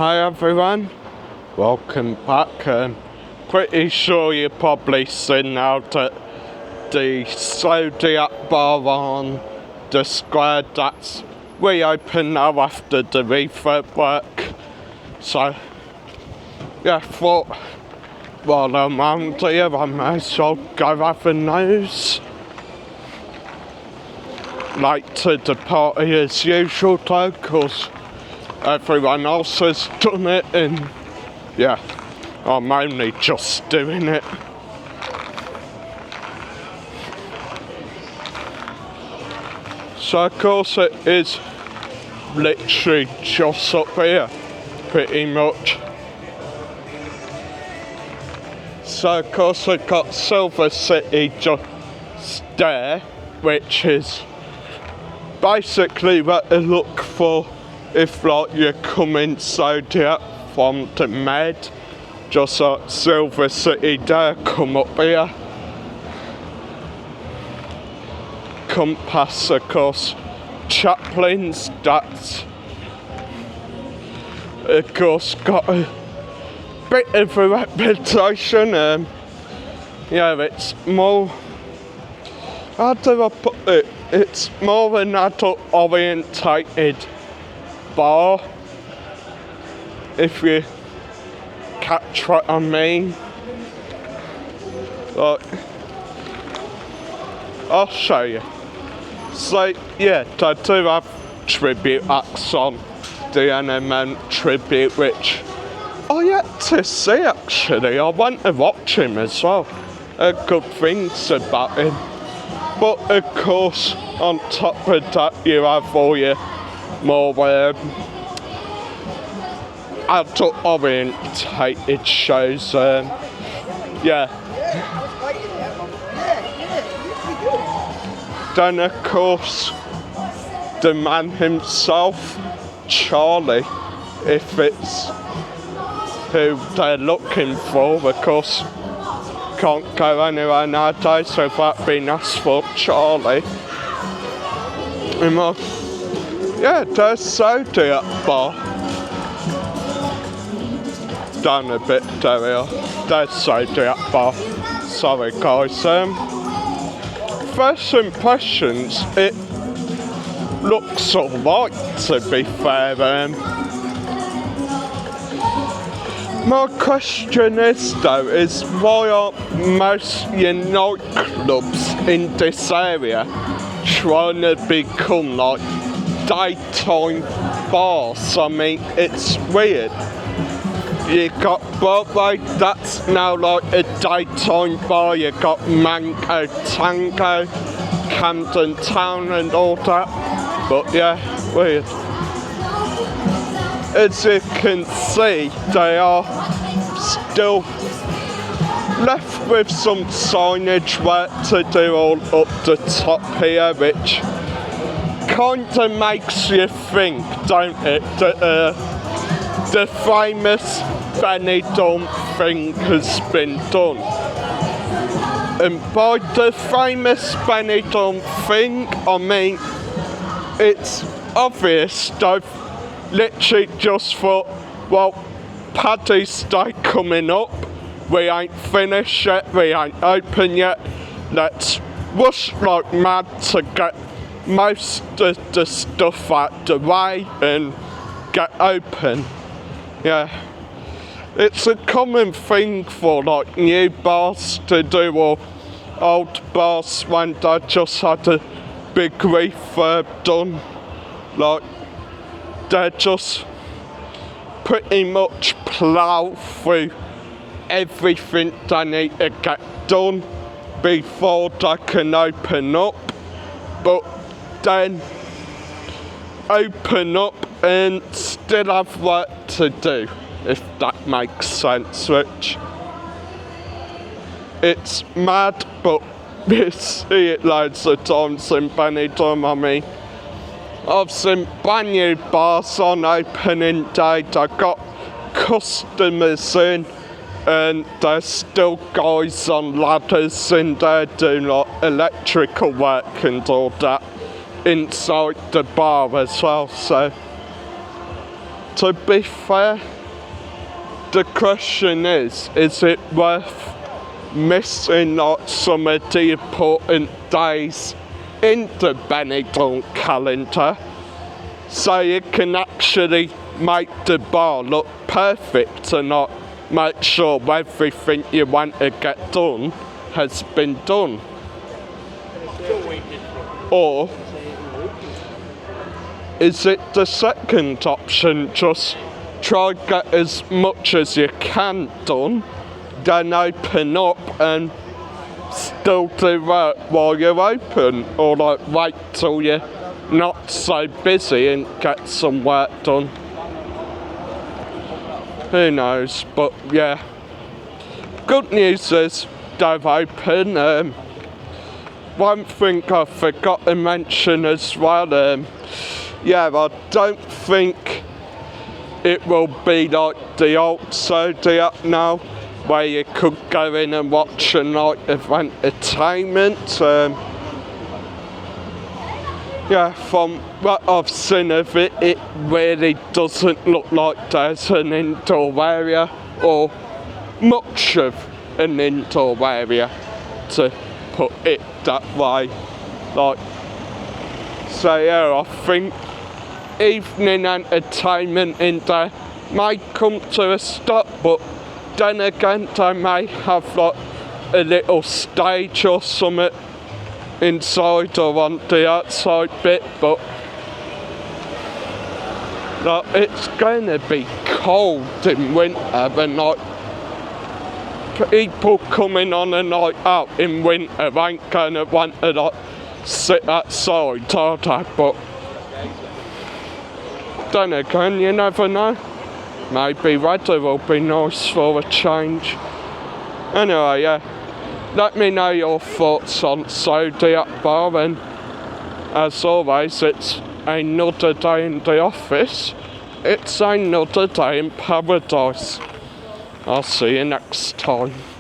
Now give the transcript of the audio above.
Hi everyone, welcome back. Pretty sure you've probably seen now that the Zodiac Bar on the square that's reopened now after the refurb work. So yeah, I thought while I'm around here I may as well go have a nose. Late to the party as usual though, cause everyone else has done it, and yeah, I'm only just doing it. So of course it is literally just up here, pretty much. So of course we've got Silver City just there, which is basically what to look for if like you're coming Zodiac from the Med. Just like Silver City there, come up here. Come past of course Chaplin's, that's of course got a bit of a reputation. Yeah, it's more, how do I put it? It's more an adult orientated bar, if you catch what I mean. Like, I'll show you. So yeah, they do have tribute acts on the NMN tribute, which I yet to see actually. I went to watch him as well. Good things about him. But of course, on top of that, you have all your more adult orientated shows. Yeah. Then of course, the man himself, Charlie, if it's who they're looking for, of course. Can't go anywhere nowadays without being asked for Charlie. And yeah, there's Zodiac Bar. Down a bit, there we are. There's Zodiac Bar. Sorry guys. First impressions, it looks alright to be fair. My question is though, is why aren't most your nightclubs in this area trying to become like daytime bars? I mean, it's weird. You got Broadway, that's now like a daytime bar. You got Mango Tango, Camden Town and all that. But yeah, weird. As you can see, they are still left with some signage work to do all up the top here, which kinda makes you think, don't it, that the famous Benidorm thing has been done. And by the famous Benidorm thing, I mean, it's obvious they've literally just thought, well, Paddy's Day coming up, we ain't finished yet, we ain't open yet, let's rush like mad to get most of the stuff out the way and get open. Yeah, it's a common thing for like new bars to do, or old bars when they just had a big refurb done. Like, they just pretty much plough through everything they need to get done before they can open up, but then open up and still have work to do, if that makes sense, which it's mad, but you see it loads of times in Benidorm. I mean, I've seen brand new bars on opening day, they got customers in and there's still guys on ladders in there doing like electrical work and all that inside the bar as well. So to be fair, the question is it worth missing like some of the important days in the Benidorm calendar so you can actually make the bar look perfect and not make sure everything you want to get done has been done? Or is it the second option, just try get as much as you can done, then open up and still do work while you're open, or like wait till you're not so busy and get some work done? Who knows, but yeah. Good news is they're open. One thing I forgot to mention as well, yeah, I don't think it will be like the old Zodiac now, where you could go in and watch a night of entertainment. Yeah, from what I've seen of it, it really doesn't look like there's an indoor area, or much of an indoor area, to put it that way. Like, so yeah, I think evening entertainment in there may come to a stop, but then again they may have like a little stage or something inside or on the outside bit, but like, it's going to be cold in winter, and like people coming on a night out in winter ain't going to want to like sit outside, are they? But then again, you never know. Maybe weather will be nice for a change. Anyway, yeah. Let me know your thoughts on Zodiac Bar, and as always, it's another day in the office. It's another day in paradise. I'll see you next time.